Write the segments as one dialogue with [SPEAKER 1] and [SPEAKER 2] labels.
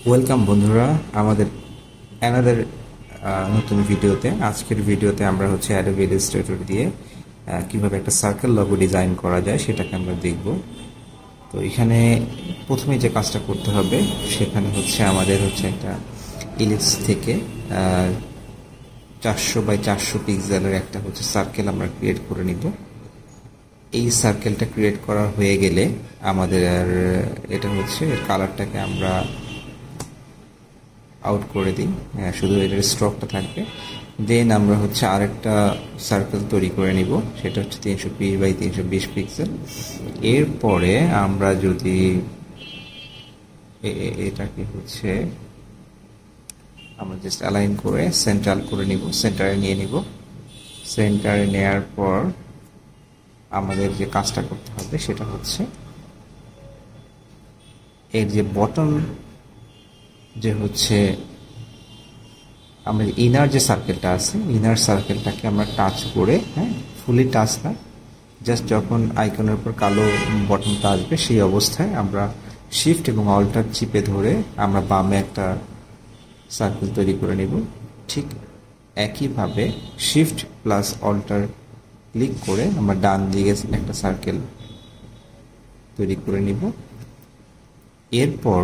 [SPEAKER 1] Welcome বন্ধুরা আমাদের another নতুন ভিডিওতে। আজকের ভিডিওতে আমরা অ্যাডোবি ইলাস্ট্রেটর দিয়ে কিভাবে একটা সার্কেল লগো ডিজাইন করা যায় সেটাকে আমরা দেখব। তো এখানে প্রথমে যে কাজটা করতে হবে সেখানে আমাদের একটা ইলিপস থেকে 400x400 পিক্সেলের একটা সার্কেল আমরা ক্রিয়েট করে নিব। এই সার্কেলটা ক্রিয়েট করা হয়ে গেলে আমাদের এটা এর কালারটাকে আমরা আউট করে দিই, শুধু এটার স্ট্রোকটা থাকবে। দেন আমরা আরেকটা সার্কেল তৈরি করে নিব, সেটা 320x320 পিক্সেল। এরপরে আমরা যদি এটাকে আমরা জাস্ট অ্যালাইন করে সেন্টার করে নিব, সেন্টারে নিয়ে নিব। সেন্টারে নেয়ার পর আমাদের যে কাজটা করতে হবে সেটা এর যে বটম যে আমরা ইনার যে সার্কেলটা আছে, ইনার সার্কেলটাকে আমরা টাচ করে, ফুলি টাচ না, জাস্ট যখন আইকনের উপর কালো বটনটা আসবে সেই অবস্থায় আমরা শিফট এবং অল্টার চিপে ধরে আমরা বামে একটা সার্কেল তৈরি করে নেব। ঠিক একইভাবে শিফট প্লাস অল্টার ক্লিক করে আমরা ডান দিকে একটা সার্কেল তৈরি করে নিব। এরপর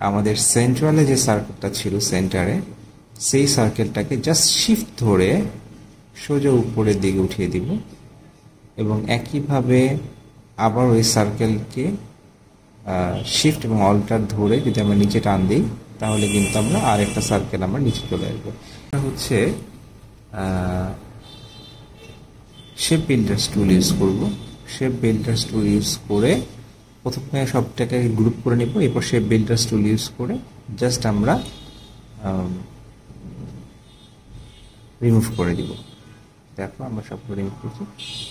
[SPEAKER 1] আমাদের সেন্ট্রালে যে সার্কেলটা ছিল সেন্টারে, সেই সার্কেলটাকে জাস্ট শিফট ধরে সোজা উপরের দিকে উঠিয়ে দিব এবং একইভাবে আবার ওই সার্কেলকে শিফট এবং অল্টার ধরে যদি আমরা নিচে টান দিই তাহলে কিন্তু আমরা আরেকটা সার্কেল আমরা নিচে চলে আসবো। শেপ বিল্ডার্স টুল ইউজ করব। শেপ বিল্ডার্স টুল ইউজ করে প্রথমে সবটাকে গ্রুপ করে নেব, এরপর শেপ বিল্ডার্স টুল ইউজ করে জাস্ট আমরা রিমুভ করে দিব। দেখো আমরা সবগুলো রিমুভ করছি।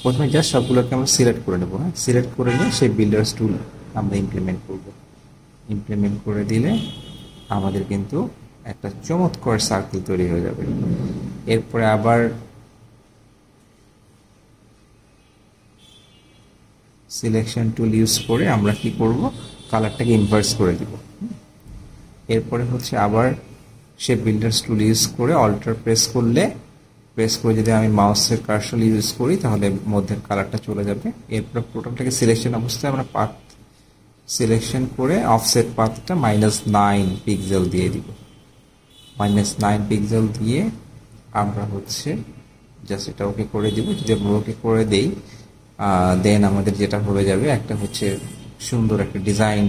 [SPEAKER 1] প্রথমে জাস্ট সবগুলোকে আমরা সিলেক্ট করে নেব, সিলেক্ট করে নিয়ে শেপ বিল্ডার্স টুল আমরা ইমপ্লিমেন্ট করব। ইমপ্লিমেন্ট করে দিলে আমাদের কিন্তু একটা চমৎকার সার্কেল তৈরি হয়ে যাবে। এরপরে আবার সিলেকশন টুল ইউজ করে আমরা কি করব, কালারটাকে ইনভার্স করে দিব। এরপরে আবার শেপ বিল্ডার্স টুল ইউজ করে অল্টার প্রেস করে যদি আমি মাউসের কার্সর ইউজ করি তাহলে মধ্যের কালারটা চলে যাবে। এরপরে টোটালটাকে সিলেকশন অবস্থায় আমরা পাথ সিলেকশন করে অফসেট পাথটা -9 পিক্সেল দিয়ে দিব। -9 পিক্সেল দিয়ে আমরা জাস্ট এটা ওকে করে দিব। যদি আমরা ওকে করে দেই দেন আমাদের যেটা হয়ে যাবে একটা সুন্দর একটা ডিজাইন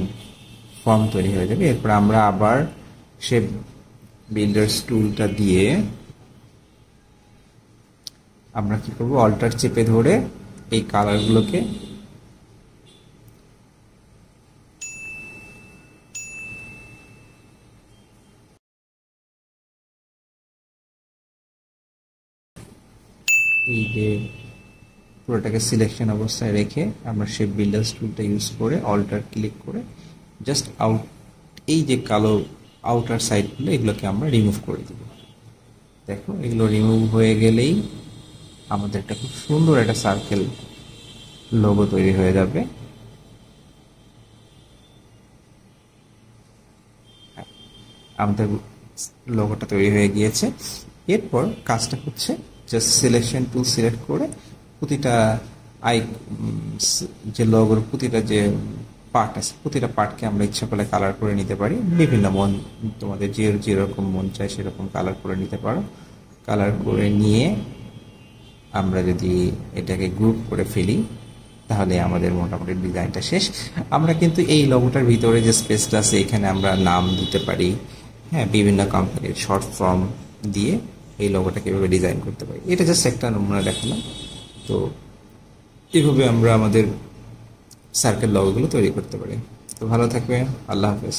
[SPEAKER 1] ফর্ম তৈরি হয়ে যাবে। এরপর আমরা আবার শেপ বিল্ডার্স টুলটা দিয়ে আমরা কি করব, অল্টার চেপে ধরে এই কালারগুলোকে এই যে পুরোটাকে সিলেকশন অবস্থায় রেখে আমরা শেপ বিল্ডার্স টুলটা ইউজ করে অল্টার ক্লিক করে জাস্ট আউট এই যে কালো আউটার সাইডগুলো এগুলোকে আমরা রিমুভ করে দিব। দেখো এগুলো রিমুভ হয়ে গেলেই আমাদের একটা খুব সুন্দর একটা সার্কেল লোগো তৈরি হয়ে যাবে। আমাদের লোগোটা তৈরি হয়ে গিয়েছে। এরপর কাজটা জাস্ট সিলেকশন টুল সিলেক্ট করে প্রতিটা যে লোগোর প্রতিটা যে পার্ট আছে প্রতিটা পার্টকে আমরা ইচ্ছা করলে কালার করে নিতে পারি। বিভিন্ন মন তোমাদের যেরকম মন চায় সেরকম কালার করে নিতে পারো। কালার করে নিয়ে আমরা যদি এটাকে গ্রুপ করে ফেলি তাহলে আমাদের মোটামুটি ডিজাইনটা শেষ। আমরা কিন্তু এই লোগোটার ভিতরে যে স্পেসটা আছে এখানে আমরা নাম দিতে পারি, বিভিন্ন কোম্পানির শর্ট ফর্ম দিয়ে এই লোগোটা কীভাবে ডিজাইন করতে পারি, এটা জাস্ট একটা নমুনা দেখালাম। তো এভাবে আমরা আমাদের সার্কেল লোগোগুলো তৈরি করতে পারি। তো ভালো থাকবে, আল্লাহ হাফেজ।